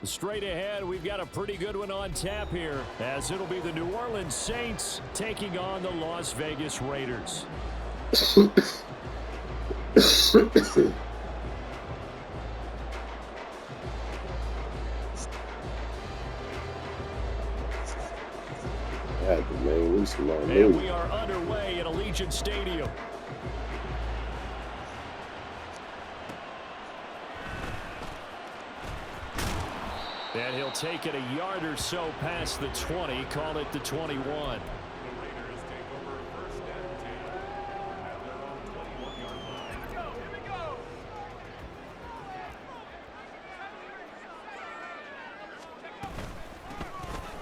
Straight ahead, we've got a pretty good one on tap here, as it'll be the New Orleans Saints taking on the Las Vegas Raiders. And we are underway at Allegiant Stadium. And he'll take it a yard or so past the 20, call it the 21.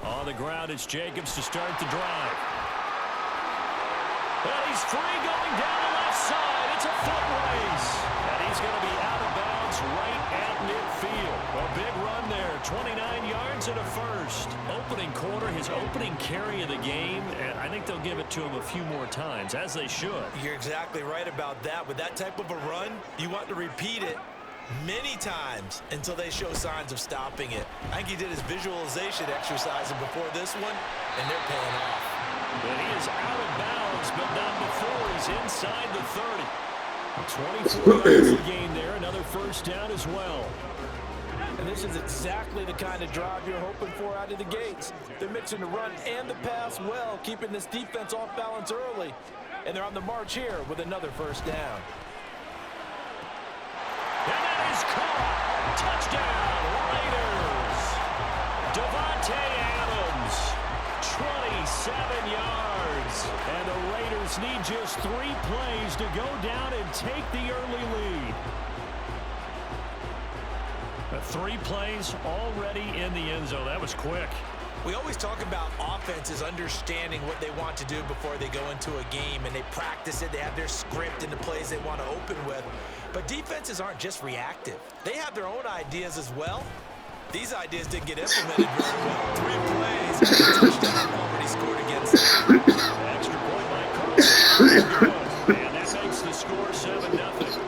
On the ground, it's Jacobs to start the drive. And he's free going down the left side. It's a foot race. And he's going to be out of bounds right at midfield. A big run there, 29 yards and a first. Opening quarter, his opening carry of the game, and I think they'll give it to him a few more times, as they should. You're exactly right about that. With that type of a run, you want to repeat it many times until they show signs of stopping it. I think he did his visualization exercise before this one, and they're paying off. But he is out of bounds, but not before he's inside the 30. 24 yards to gain there, another first down as well. And this is exactly the kind of drive you're hoping for out of the gates. They're mixing the run and the pass well, keeping this defense off balance early. And they're on the march here with another first down. And that is caught. Touchdown, Raiders. Devontae Adams, 27 yards. And the Raiders need just 3 plays to go down and take the early lead. 3 plays already in the end zone. That was quick. We always talk about offenses understanding what they want to do before they go into a game, and they practice it. They have their script and the plays they want to open with. But defenses aren't just reactive. They have their own ideas as well. These ideas didn't get implemented very well. 3 plays, and a touchdown already scored against them. Extra point by Carlson. And that makes the score 7-0.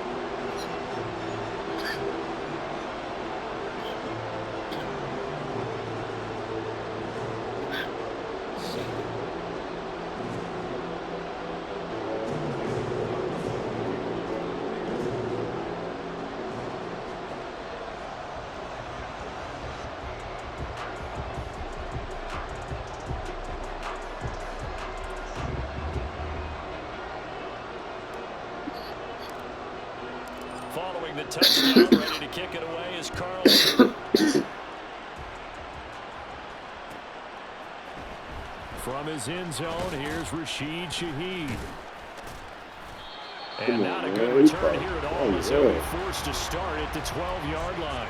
Following the touchdown, ready to kick it away is Carlson. From his end zone, here's Rashid Shaheed. And not a good return here at all, as they'll be forced to start at the 12-yard line.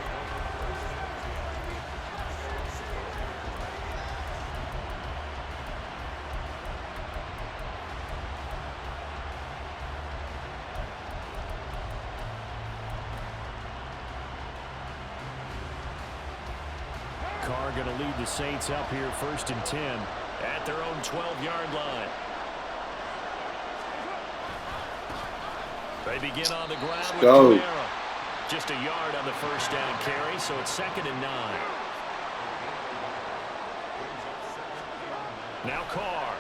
Carr going to lead the Saints up here, 1st and 10 at their own 12-yard line. They begin on the ground with Camara. Just a yard on the first down carry, so it's 2nd and 9. Now Carr.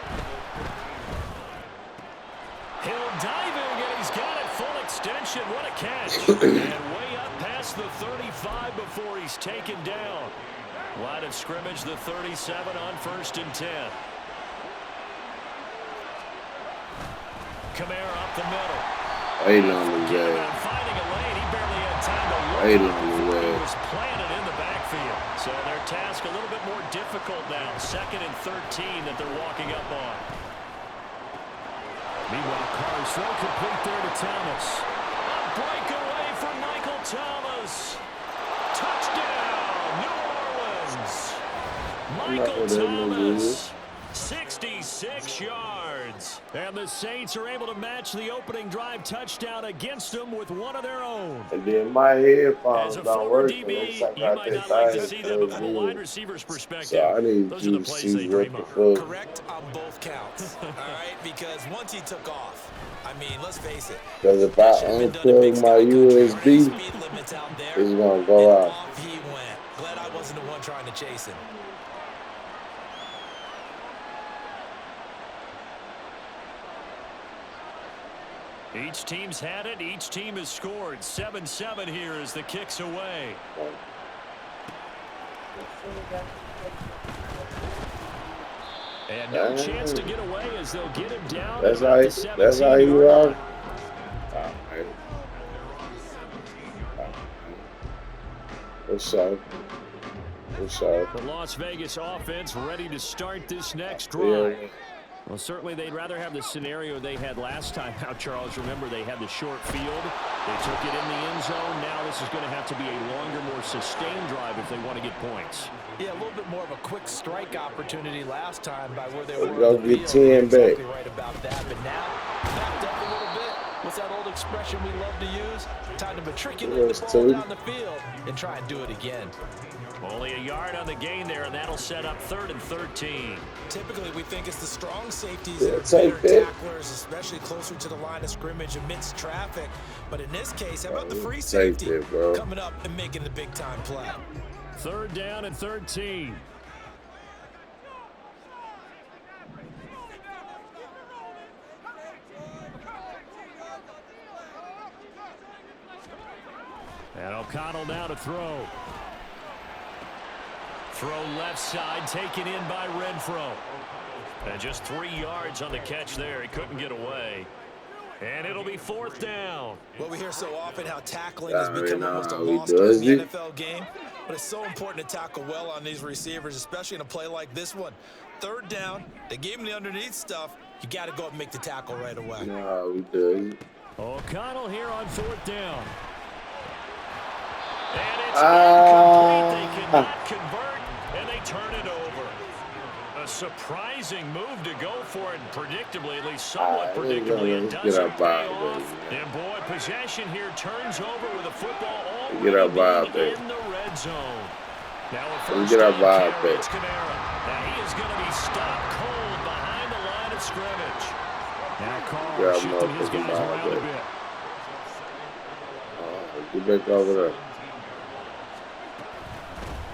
Hill diving, and he's got it full extension. What a catch. And way up past the 35 before he's taken down. Line of scrimmage, the 37 on 1st and 10. Camara up the middle. Waiting on the way. Finding a lane, he barely had time to look. He was planted in the backfield. So their task a little bit more difficult now. 2nd and 13 that they're walking up on. Meanwhile, Carr's throw complete there to Thomas. A breakaway from Michael Thomas. Touchdown, New Orleans. Michael Thomas, 66 yards. And the Saints are able to match the opening drive touchdown against them with one of their own. And then my headphones don't work. DB, you might not like to see that, but from a wide receiver's perspective, so I need those are the plays they dream of. Correct on both counts, all right? Because once he took off, I mean, let's face it. Because if I unplug my USB, it's going to go out. He went. Glad I wasn't the one trying to chase him. Each team's had it. Each team has scored. 7-7 here as the kick's away. And no chance to get away as they'll get him down. That's how you are. What's up? The Las Vegas offense ready to start this next drive. Well, certainly they'd rather have the scenario they had last time out, Charles. Remember, they had the short field. They took it in the end zone. Now this is going to have to be a longer, more sustained drive if they want to get points. Yeah, a little bit more of a quick strike opportunity last time by where they were. Go get 10 back. Exactly right about that, but now backed up a little bit. What's that old expression we love to use? Time to matriculate the ball down the field and try and do it again. Only a yard on the gain there, and that'll set up 3rd and 13. Typically, we think it's the strong safeties that are better tacklers, especially closer to the line of scrimmage amidst traffic. But in this case, how about the free safety coming up and making the big-time play? 3rd down and 13. And O'Connell now to throw. Throw left side, taken in by Renfro. And just 3 yards on the catch there. He couldn't get away. And it'll be 4th down. Well, we hear so often how tackling has become almost a monster in the NFL game. But it's so important to tackle well on these receivers, especially in a play like this one. 3rd down, they gave him the underneath stuff. You got to go up and make the tackle right away. No, we good. O'Connell here on 4th down. And it's incomplete. They cannot convert, and they turn it over. A surprising move to go for it, and predictably, at least somewhat predictably, it doesn't pay off. And boy, possession here turns over with a football already in the red zone. Now a first down carry, it's Kamara. Now he is going to be stopped cold behind the line of scrimmage. Now Carr shifting his guys around a bit. Get back over there.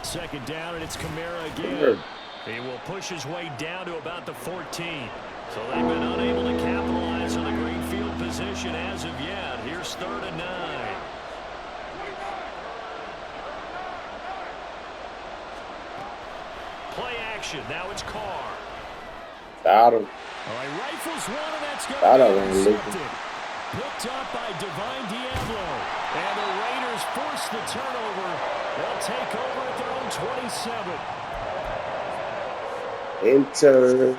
2nd down, and it's Kamara again. He will push his way down to about the 14. So they've been unable to capitalize on the great field position as of yet. Here's 3rd and 9. Play action. Now it's Carr. Got him. All right, rifles one, and that's going to be intercepted. Picked up by Divine Diablo. And the Raiders force the turnover. They'll take over at their own 27. Enter.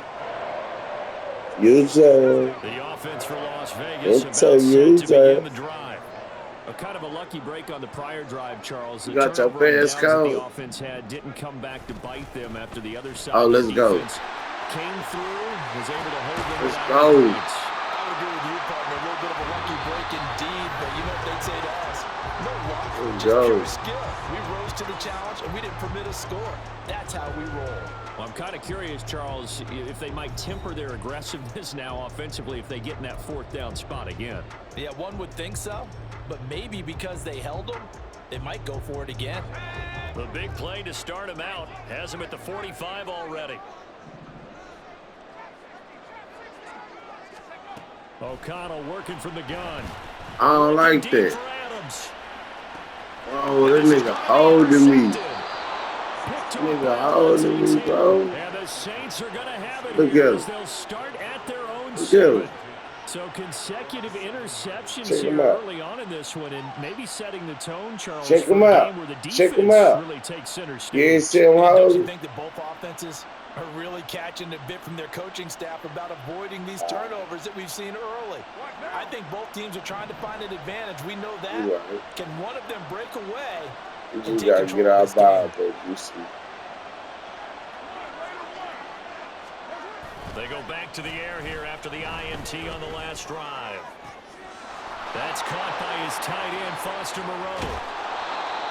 User. The offense for Las Vegas about set to begin the drive. A kind of a lucky break on the prior drive, Charles. The got your pass code. The offense had didn't come back to bite them after the other side. Oh, let's go. Came through, was able to hold them. Let's go. I would agree with you, partner. A little bit of a lucky break indeed, but you know what they'd say to us? No luck, just pure skill. We rose to the challenge, and we didn't permit a score. That's how we roll. Well, I'm kind of curious, Charles, if they might temper their aggressiveness now offensively if they get in that 4th down spot again. Yeah, one would think so, but maybe because they held them, they might go for it again. The big play to start him out has him at the 45 already. O'Connell working from the gun. I don't like that. Oh, that nigga holding me. Nigga holding me, bro. And the Saints are going to have it Look here at as they'll start at their own him. 7. So consecutive interceptions here early on in this one, and maybe setting the tone, Charles. Check him out. Check him out. Really takes center stage. Yeah, see him Don't you holding. think that both offenses are really catching a bit from their coaching staff about avoiding these turnovers that we've seen early? I think both teams are trying to find an advantage. We know that. Right. Can one of them break away? You just got to get our vibe, baby. You see. They go back to the air here after the INT on the last drive. That's caught by his tight end, Foster Moreau.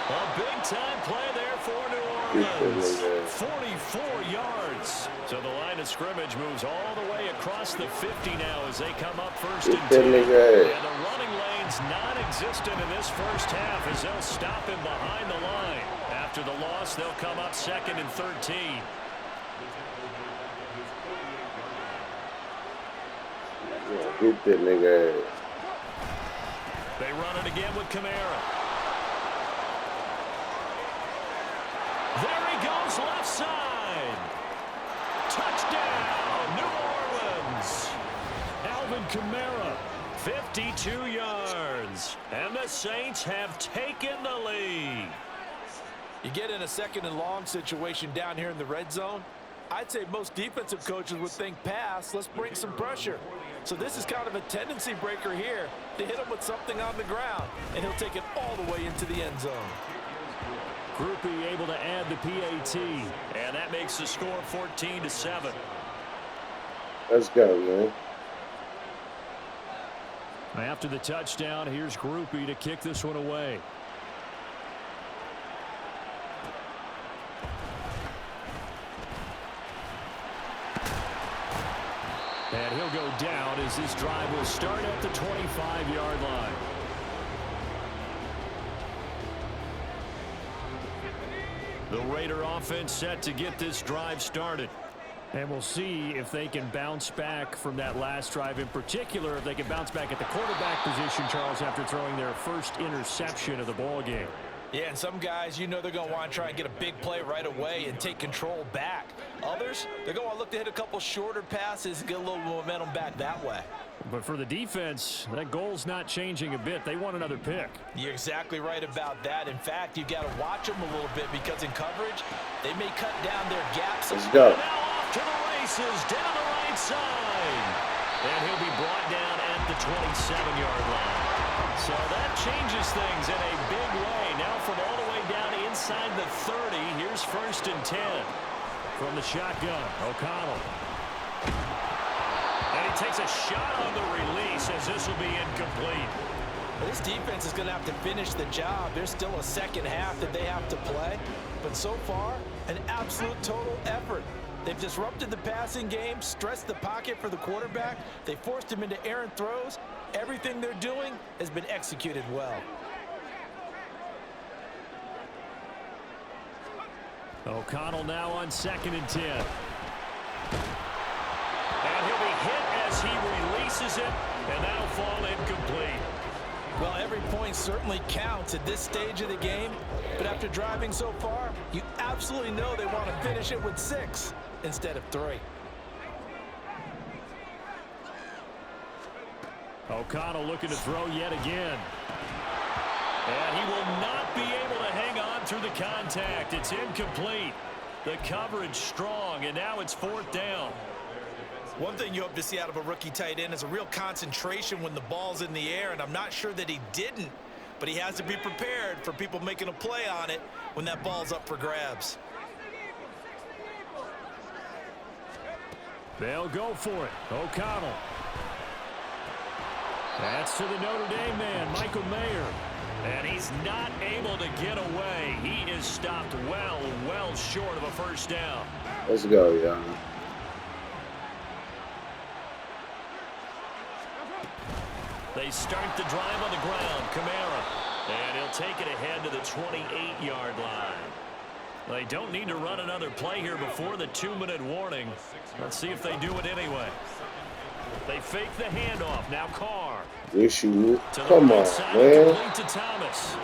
A big-time play there for New Orleans. 44 yards. So the line of scrimmage moves all the way across the 50 now as they come up 1st and 10. And the running lane's non-existent in this first half as they'll stop him behind the line. After the loss, they'll come up 2nd and 13. Yeah, hit that nigga ass. They run it again with Kamara. There he goes, left side. Touchdown, New Orleans. Alvin Kamara, 52 yards. And the Saints have taken the lead. You get in a 2nd and long situation down here in the red zone. I'd say most defensive coaches would think pass, let's bring some pressure. So this is kind of a tendency breaker here to hit him with something on the ground, and he'll take it all the way into the end zone. Groupie able to add the PAT, and that makes the score 14-7. Let's go, man. After the touchdown, here's Groupie to kick this one away. And he'll go down as this drive will start at the 25-yard line. The Raider offense set to get this drive started. And we'll see if they can bounce back from that last drive, in particular if they can bounce back at the quarterback position, Charles, after throwing their first interception of the ball game. Yeah, and some guys, you know, they're going to want to try and get a big play right away and take control back. Others, they're going to look to hit a couple shorter passes and get a little momentum back that way. But for the defense, that goal's not changing a bit. They want another pick. You're exactly right about that. In fact, you've got to watch them a little bit because in coverage, they may cut down their gaps. Let's go. Now off to the races, down the right side. And he'll be brought down at the 27-yard line. So that changes things in a big way. Now from all the way down inside the 30, here's 1st and 10. From the shotgun, O'Connell. And he takes a shot on the release as this will be incomplete. This defense is going to have to finish the job. There's still a second half that they have to play. But so far, an absolute total effort. They've disrupted the passing game, stressed the pocket for the quarterback. They forced him into errant throws. Everything they're doing has been executed well. O'Connell now on 2nd and 10. And he'll be hit as he releases it, and that'll fall incomplete. Well, every point certainly counts at this stage of the game, but after driving so far, you absolutely know they want to finish it with 6 instead of 3. O'Connell looking to throw yet again. And he will not be able to hang on through the contact. It's incomplete. The coverage strong, and now it's 4th down. One thing you hope to see out of a rookie tight end is a real concentration when the ball's in the air, and I'm not sure that he didn't, but he has to be prepared for people making a play on it when that ball's up for grabs. They'll go for it. O'Connell. That's to the Notre Dame man, Michael Mayer. And he's not able to get away. He is stopped well short of a 1st down. Let's go, y'all. They start the drive on the ground. Kamara. And he'll take it ahead to the 28-yard line. They don't need to run another play here before the 2-minute warning. Let's see if they do it anyway. They fake the handoff. Now Carr. Wish you would. Come on, man. To Thomas.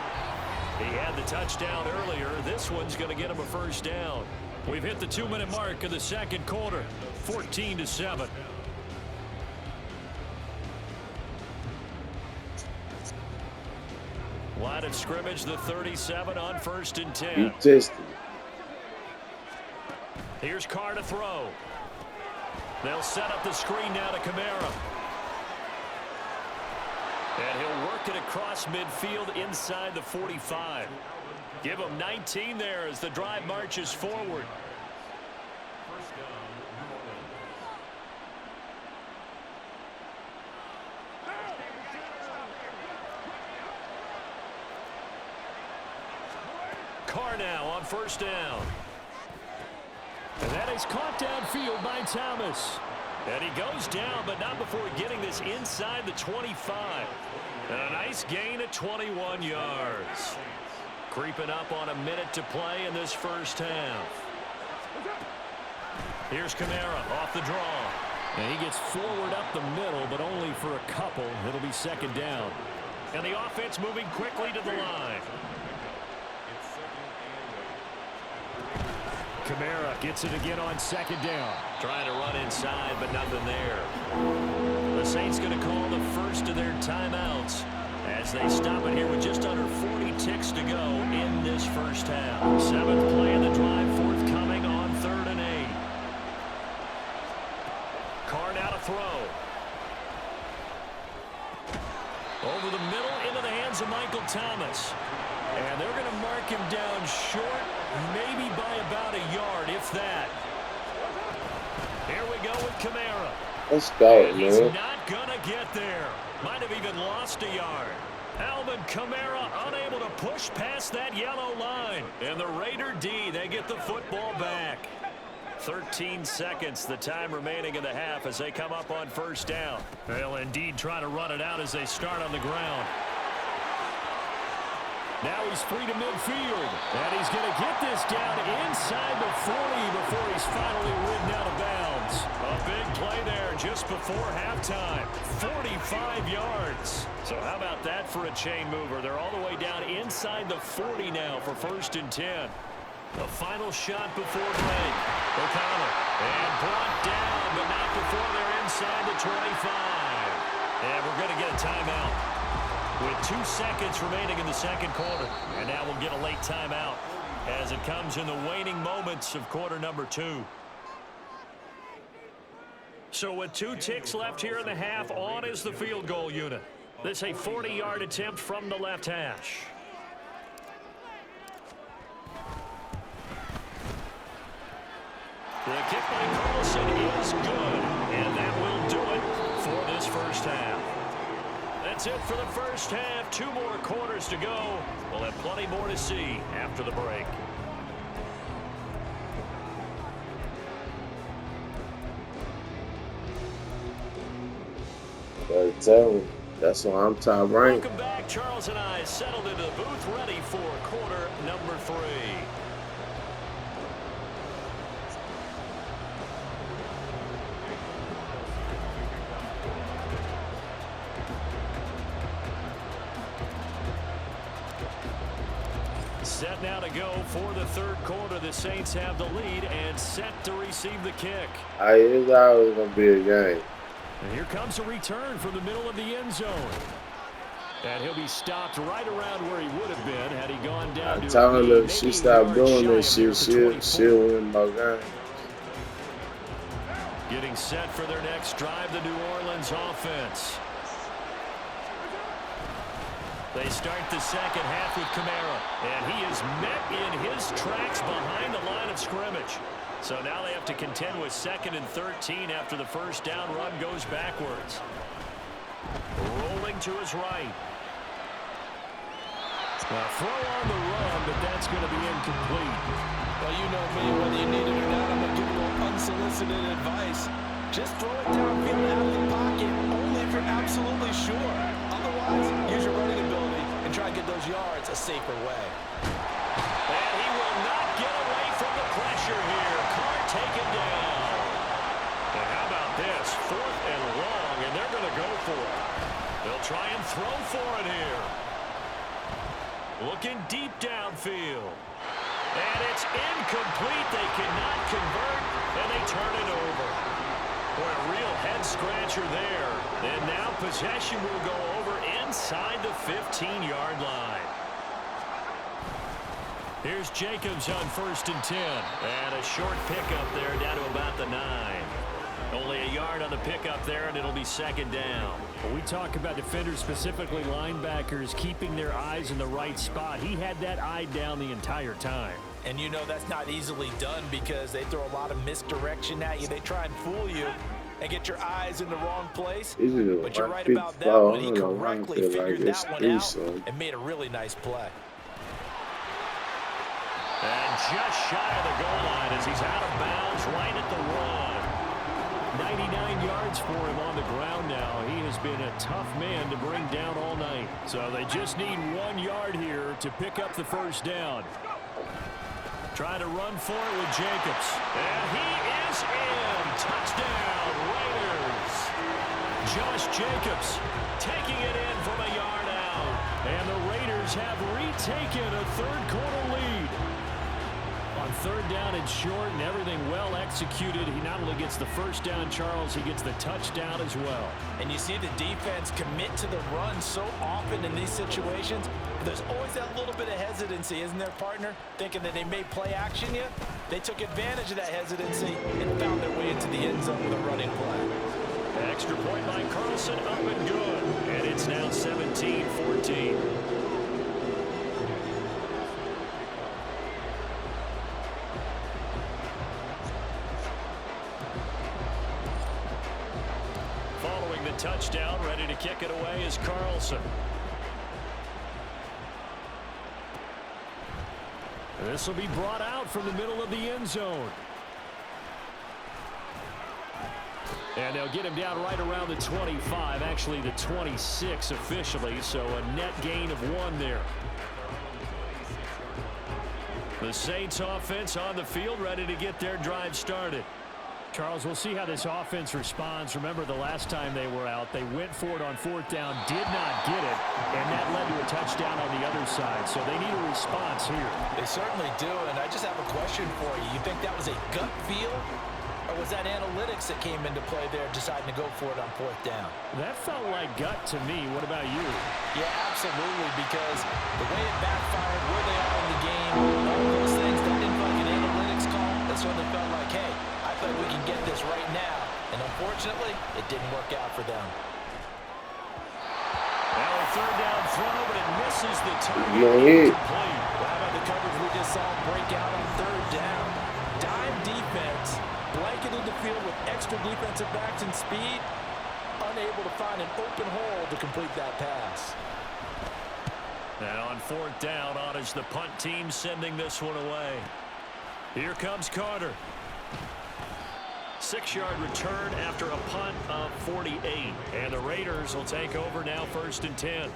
He had the touchdown earlier. This one's going to get him a 1st down. We've hit the 2-minute mark of the 2nd quarter. 14-7. Line of scrimmage, the 37 on 1st and 10. You tested. Here's Carr to throw. They'll set up the screen now to Kamara. And he'll work it across midfield inside the 45. Give him 19 there as the drive marches forward. Carr now on 1st down. And that is caught downfield by Thomas. And he goes down, but not before getting this inside the 25. And a nice gain at 21 yards. Creeping up on a minute to play in this first half. Here's Kamara off the draw. And he gets forward up the middle, but only for a couple. It'll be second down. And the offense moving quickly to the line. Kamara gets it again on second down. Trying to run inside, but nothing there. The Saints going to call the first of their timeouts as they stop it here with just under 40 ticks to go in this first half. 7th play of the drive forthcoming on 3rd and 8. Carr now to throw. Over the middle into the hands of Michael Thomas. And they're going to mark him down short, maybe by about a yard, if that. Here we go with Kamara. Let's go, man. He's not going to get there. Might have even lost a yard. Alvin Kamara unable to push past that yellow line. And the Raider D, they get the football back. 13 seconds, the time remaining in the half as they come up on first down. They'll indeed try to run it out as they start on the ground. Now he's free to midfield. And he's going to get this down inside the 40 before he's finally ridden out of bounds. A big play there just before halftime. 45 yards. So how about that for a chain mover? They're all the way down inside the 40 now for 1st and 10. The final shot before break. O'Connell. And brought down, but not before they're inside the 25. And we're going to get a timeout with 2 seconds remaining in the second quarter. And now we'll get a late timeout as it comes in the waning moments of quarter number 2. So with 2 ticks left here in the half, on is the field goal unit. This a 40-yard attempt from the left hash. The kick by Carlson is good, and that will do it for this first half. That's it for the first half. 2 more quarters to go. We'll have plenty more to see after the break. That's why I'm top ranked. Welcome back. Charles and I settled into the booth, ready for quarter number 3. Set now to go for the 3rd quarter. The Saints have the lead and set to receive the kick. It's always going to be a game. And here comes a return from the middle of the end zone. And he'll be stopped right around where he would have been had he gone down to tell her if she stopped doing this shit, she'll win my game. Getting set for their next drive, the New Orleans offense. They start the second half with Kamara, and he is met in his tracks behind the line of scrimmage. So now they have to contend with 2nd and 13 after the first down run goes backwards. Rolling to his right. Now throw on the run, but that's going to be incomplete. Well, you know me, whether you need it or not, I'm going to give you a little unsolicited advice. Just throw it downfield out of the pocket, only if you're absolutely sure. Otherwise, use your running ability and try to get those yards a safer way. And he will not get away from the pressure here. Carr taken down. And how about this? 4th and long, and they're going to go for it. They'll try and throw for it here. Looking deep downfield. And it's incomplete. They cannot convert, and they turn it over. Boy, a real head-scratcher there. And now possession will go over inside the 15-yard line. Here's Jacobs on 1st and 10. And a short pickup there down to about the 9. Only a yard on the pickup there, and it'll be 2nd down. When we talk about defenders, specifically linebackers, keeping their eyes in the right spot, he had that eye down the entire time. And you know that's not easily done because they throw a lot of misdirection at you. They try and fool you and get your eyes in the wrong place. But you're right about that one. He correctly figured that one out and made a really nice play. And just shy of the goal line as he's out of bounds right at the 1. 99 yards for him on the ground now. He has been a tough man to bring down all night. So they just need 1 yard here to pick up the first down. Trying to run for it with Jacobs. And he is in. Touchdown, Raiders. Josh Jacobs taking it in from a yard out. And the Raiders have retaken a third-quarter lead. On third down and short and everything well executed, he not only gets the first down, Charles, he gets the touchdown as well. And you see the defense commit to the run so often in these situations. There's always that little bit of hesitancy, isn't there, partner? Thinking that they may play action you. They took advantage of that hesitancy and found their way into the end zone with a running play. Extra point by Carlson, up and good. And it's now 17-14. Following the touchdown, ready to kick it away is Carlson. This will be brought out from the middle of the end zone. And they'll get him down right around the 25, actually the 26 officially, so a net gain of 1 there. The Saints offense on the field, ready to get their drive started. Charles, we'll see how this offense responds. Remember, the last time they were out, they went for it on fourth down, did not get it, and that led to a touchdown on the other side. So they need a response here. They certainly do, and I just have a question for you. You think that was a gut feel, or was that analytics that came into play there deciding to go for it on fourth down? That felt like gut to me. What about you? Yeah, absolutely, because the way it backfired, where they are in the game, all those things, that didn't feel like an analytics call. That certainly felt like, hey, I thought we can get this right now. And unfortunately, it didn't work out for them. Now a third down throw, but it misses the target. Incomplete. How about the coverage we just saw break out on third down? Dime defense, blanketed the field with extra defensive backs and speed, unable to find an open hole to complete that pass. And on fourth down, on is the punt team sending this one away. Here comes Carter. 6-yard return after a punt of 48. And the Raiders will take over now, 1st and 10.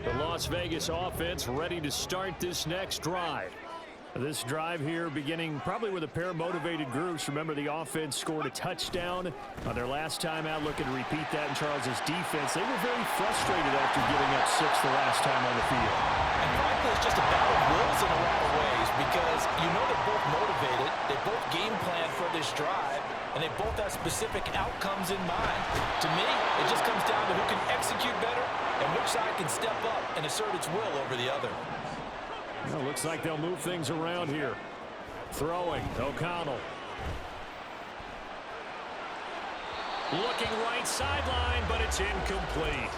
The Las Vegas offense ready to start this next drive. This drive here beginning probably with a pair of motivated groups. Remember, the offense scored a touchdown on their last time out, looking to repeat that in Charles's defense. They were very frustrated after giving up 6 the last time on the field. And frankly, it's just a battle of wills in a lot of ways, because you know they're both motivated, they both game plan for this drive, and they both have specific outcomes in mind. To me, it just comes down to who can execute better and which side can step up and assert its will over the other. Well, looks like they'll move things around here. Throwing, O'Connell. Looking right sideline, but it's incomplete.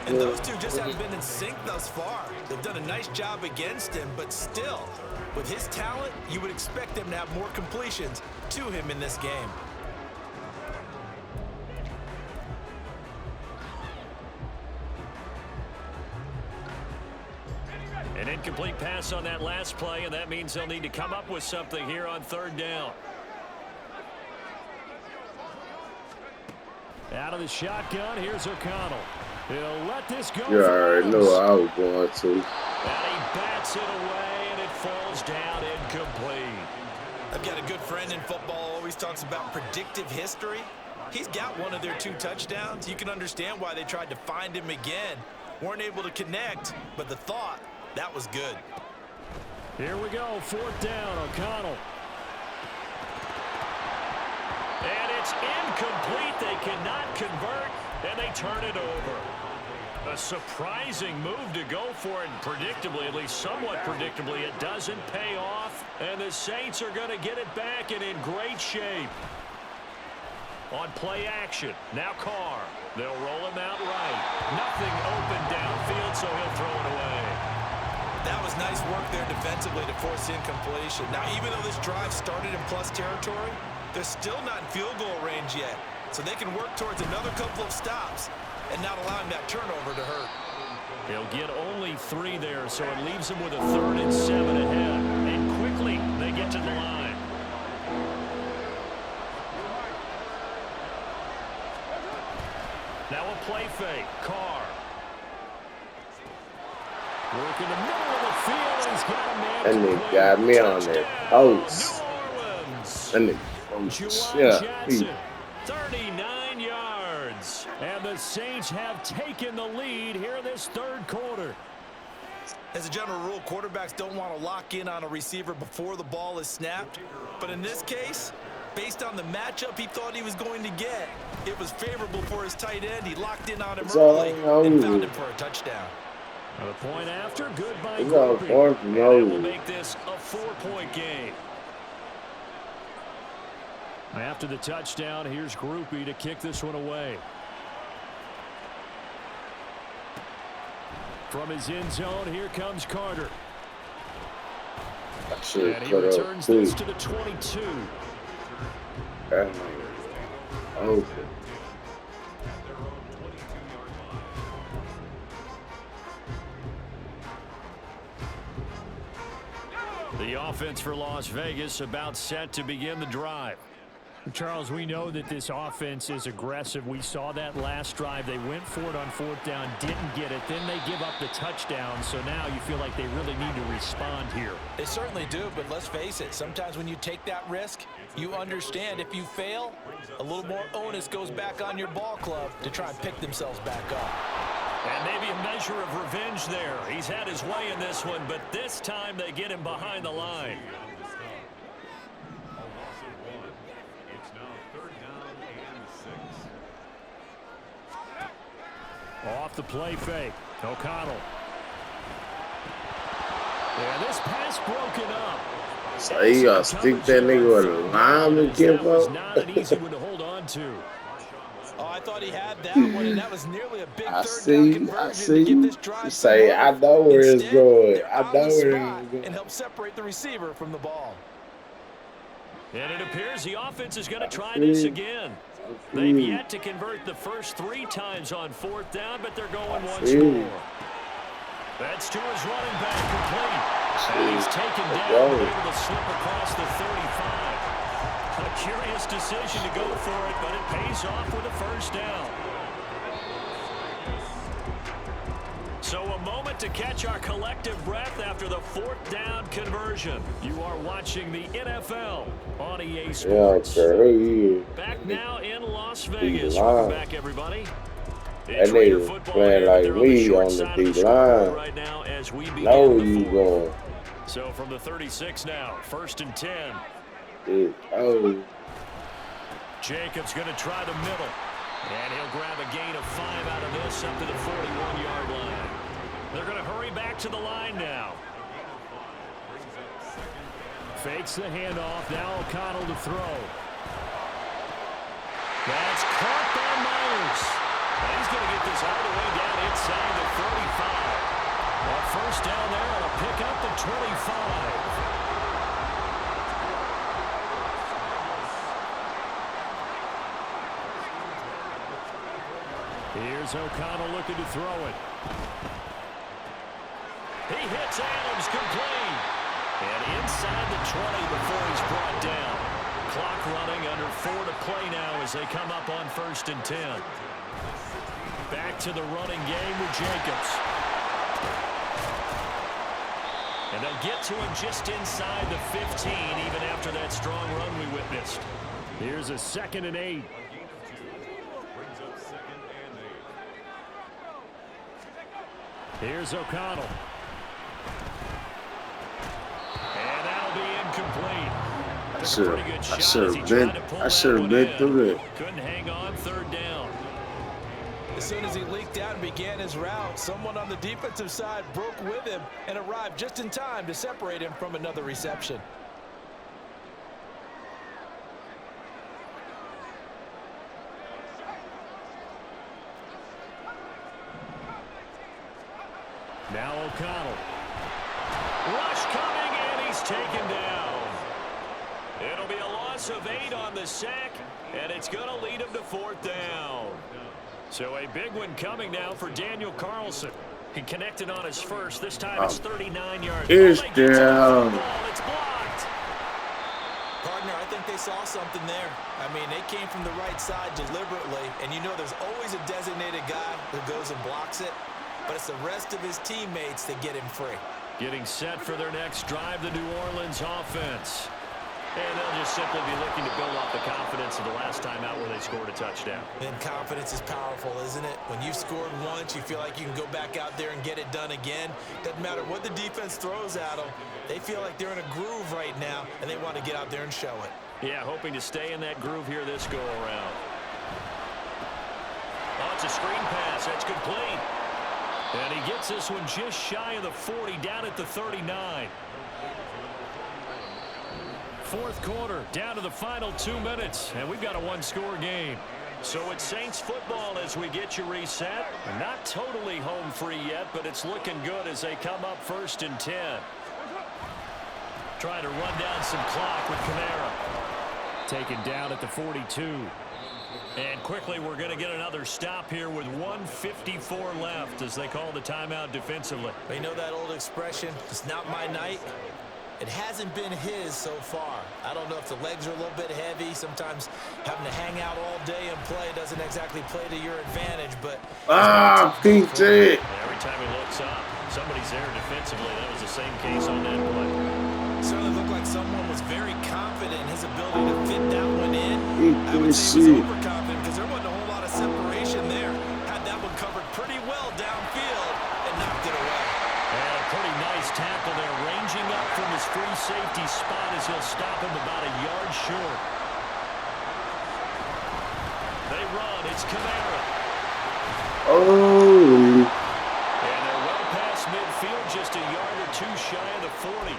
And those two just haven't been in sync thus far. They've done a nice job against him, but still, with his talent, you would expect them to have more completions to him in this game. An incomplete pass on that last play, and that means they'll need to come up with something here on third down. Out of the shotgun, here's O'Connell. He'll let this go. You already know I was going to. And he bats it away, and it falls down incomplete. I've got a good friend in football, always talks about predictive history. He's got one of their 2 touchdowns. You can understand why they tried to find him again. Weren't able to connect, but the thought, that was good. Here we go, fourth down, O'Connell. And it's incomplete. They cannot convert, and they turn it over. A surprising move to go for it, and predictably, at least somewhat predictably, it doesn't pay off, and the Saints are going to get it back and in great shape. On play action, now Carr. They'll roll him out right. Nothing open downfield, so he'll throw it away. That was nice work there defensively to force incompletion. Now, even though this drive started in plus territory, they're still not in field goal range yet. So they can work towards another couple of stops and not allowing that turnover to hurt. He'll get only 3 there, so it leaves them with a 3rd and 7 ahead. And quickly, they get to the line. play fake. Carr. Work in the middle of the field. He's got a man. That nigga got me on that post. That nigga, Jackson, 39 yards. And the Saints have taken the lead here in this third quarter. As a general rule, quarterbacks don't want to lock in on a receiver before the ball is snapped. But in this case, based on the matchup he thought he was going to get, it was favorable for his tight end. He locked in on him early and found him for a touchdown. The point after, good by Groupie. And it will make this a 4-point game. After the touchdown, here's Groupie to kick this one away. From his end zone, here comes Carter. And he returns this to the 22. Open. The offense for Las Vegas about set to begin the drive. Charles, we know that this offense is aggressive. We saw that last drive. They went for it on fourth down, didn't get it. Then they give up the touchdown. So now you feel like they really need to respond here. They certainly do, but let's face it. Sometimes when you take that risk, you understand if you fail, a little more onus goes back on your ball club to try and pick themselves back up. And maybe a measure of revenge there. He's had his way in this one, but this time they get him behind the line. Off the play fake. O'Connell. Yeah, this pass broken up. So you gotta stick that nigga with a line and give up? Not an easy one to hold on to. Oh, I thought he had that one, and that was nearly a big third down conversion to get this drive. You say, I know where it's going. I know where it's going. And help separate the receiver from the ball. And it appears the offense is going to try this again. They've yet to convert the first 3 times on fourth down, but they're going once more. That's to his running back, complete. And he's taken down, able to slip across the 35. A curious decision to go for it, but it pays off with a first down. So a moment to catch our collective breath after the fourth down conversion. You are watching the NFL on EA Sports. Back now in Las Vegas. Welcome back, everybody. That nigga playing like me on the D-line. Right now as we begin know you going. So from the 36 now, 1st and 10. Jacobs going to try the middle. And he'll grab a gain of 5 out of this up to the 41-yard line. They're going to hurry back to the line now. Fakes the handoff. Now O'Connell to throw. That's caught by Myers. And he's going to get this all the way down inside the 35. A first down there on a pickup at 25. Here's O'Connell looking to throw it. He hits Adams, complete. And inside the 20 before he's brought down. Clock running, under 4 to play now as they come up on 1st and 10. Back to the running game with Jacobs. And they'll get to him just inside the 15, even after that strong run we witnessed. Here's a 2nd and 8. Here's O'Connell. And that'll be incomplete. I should have been through it. Couldn't hang on, 3rd down. As soon as he leaked out and began his route, someone on the defensive side broke with him and arrived just in time to separate him from another reception. Now O'Connell. Rush coming, and he's taken down. It'll be a loss of 8 on the sack, and it's going to lead him to 4th down. So a big one coming now for Daniel Carlson. He connected on his first. This time it's 39 yards. It's down. Partner, I think they saw something there. I mean, they came from the right side deliberately, and you know there's always a designated guy who goes and blocks it, but it's the rest of his teammates that get him free. Getting set for their next drive, the New Orleans offense. And they'll just simply be looking to build off the confidence of the last time out where they scored a touchdown. And confidence is powerful, isn't it? When you've scored once, you feel like you can go back out there and get it done again. Doesn't matter what the defense throws at them. They feel like they're in a groove right now, and they want to get out there and show it. Yeah, hoping to stay in that groove here this go-around. Oh, it's a screen pass. That's complete. And he gets this one just shy of the 40, down at the 39. Fourth quarter, down to the final 2 minutes, and we've got a one-score game. So it's Saints football as we get you reset. Not totally home free yet, but it's looking good as they come up 1st and 10. Trying to run down some clock with Kamara. Taken down at the 42. And quickly we're going to get another stop here with 1:54 left as they call the timeout defensively. You know that old expression, it's not my night? It hasn't been his so far. I don't know if the legs are a little bit heavy. Sometimes having to hang out all day and play doesn't exactly play to your advantage, but... PJ! Every time he looks up, somebody's there defensively. That was the same case on that play. Certainly looked like someone was very confident in his ability to fit that one in. I would say see. he was overconfident because there wasn't a whole lot of separation there. Had that one covered pretty well downfield and knocked it away. And a pretty nice tackle there, ranging up from his free safety spot as he'll stop him about a yard short. They run. It's Kamara. Oh. And they're well past midfield, just a yard or two shy of the 40.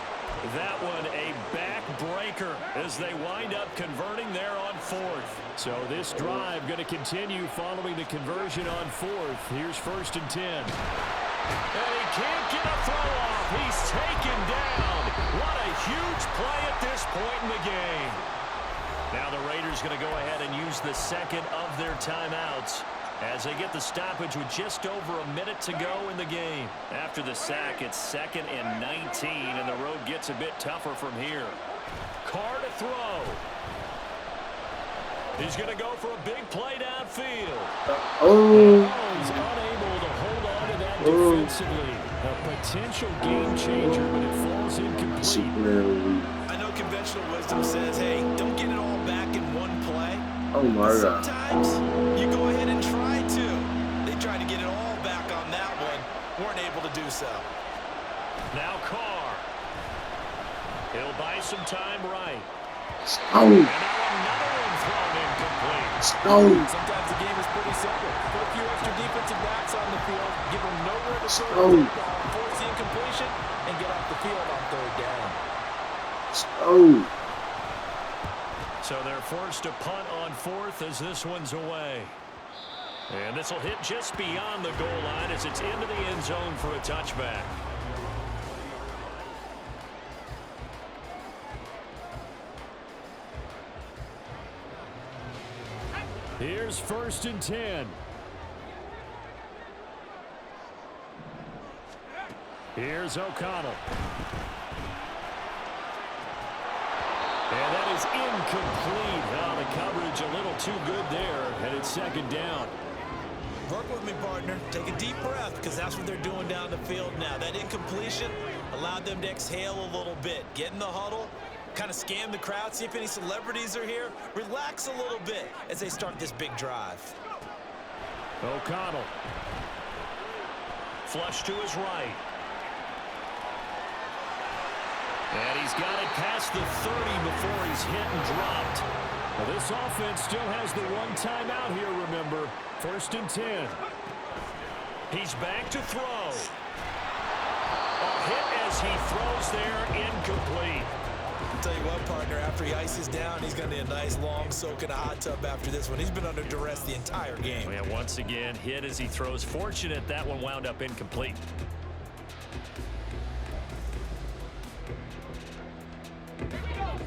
That one a backbreaker as they wind up converting there on 4th. So this drive going to continue following the conversion on 4th. Here's 1st and 10. And he can't get a throw off. He's taken down. What a huge play at this point in the game. Now the Raiders going to go ahead and use the second of their timeouts as they get the stoppage with just over a minute to go in the game. After the sack, it's 2nd and 19, and the road gets a bit tougher from here. Carr to throw. He's going to go for a big play downfield. He's unable to hold on to that defensively. A potential game changer, but it falls incomplete. I know conventional wisdom says, hey, don't get it all back in one play. Oh my God. Sometimes you go ahead and try to. They tried to get it all back on that one. Weren't able to do so. Now Carr. He'll buy some time right. Oh. And now another one thrown incomplete. Oh. Sometimes the game is pretty simple. Put a few extra defensive backs on the field, give them nowhere to throw the football, force the incompletion, and get off the field on 3rd down. Oh. So they're forced to punt on 4th as this one's away. And this will hit just beyond the goal line as it's into the end zone for a touchback. Here's 1st and 10. Here's O'Connell. And that is incomplete. Oh, the coverage a little too good there, and it's 2nd down. Work with me, partner. Take a deep breath because that's what they're doing down the field now. That incompletion allowed them to exhale a little bit. Get in the huddle, kind of scan the crowd, see if any celebrities are here. Relax a little bit as they start this big drive. O'Connell. Flush to his right. And he's got it past the 30 before he's hit and dropped. Well, this offense still has the one timeout here, remember. 1st and 10. He's back to throw. A hit as he throws there, incomplete. I'll tell you what, partner, after he ices down, he's going to need a nice long soak in a hot tub after this one. He's been under duress the entire game. Yeah, once again, hit as he throws. Fortunate that one wound up incomplete.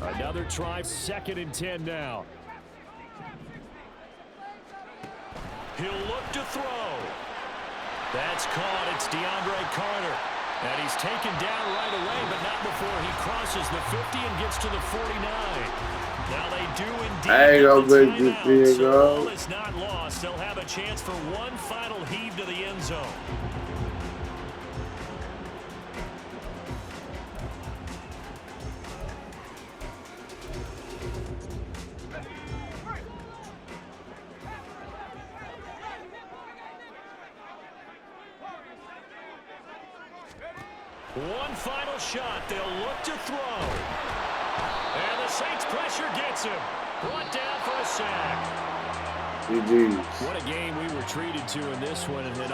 Another try, 2nd and 10 now. He'll look to throw. That's caught. It's DeAndre Carter. And he's taken down right away, but not before he crosses the 50 and gets to the 49. Now they do indeed I ain't gonna get the make this timeout, thing so go. all is not lost. They'll have a chance for one final heave to the end zone. One final shot. They'll look to throw. And the Saints pressure gets him. Brought down for a sack. GG's. What a game we were treated to in this one. And then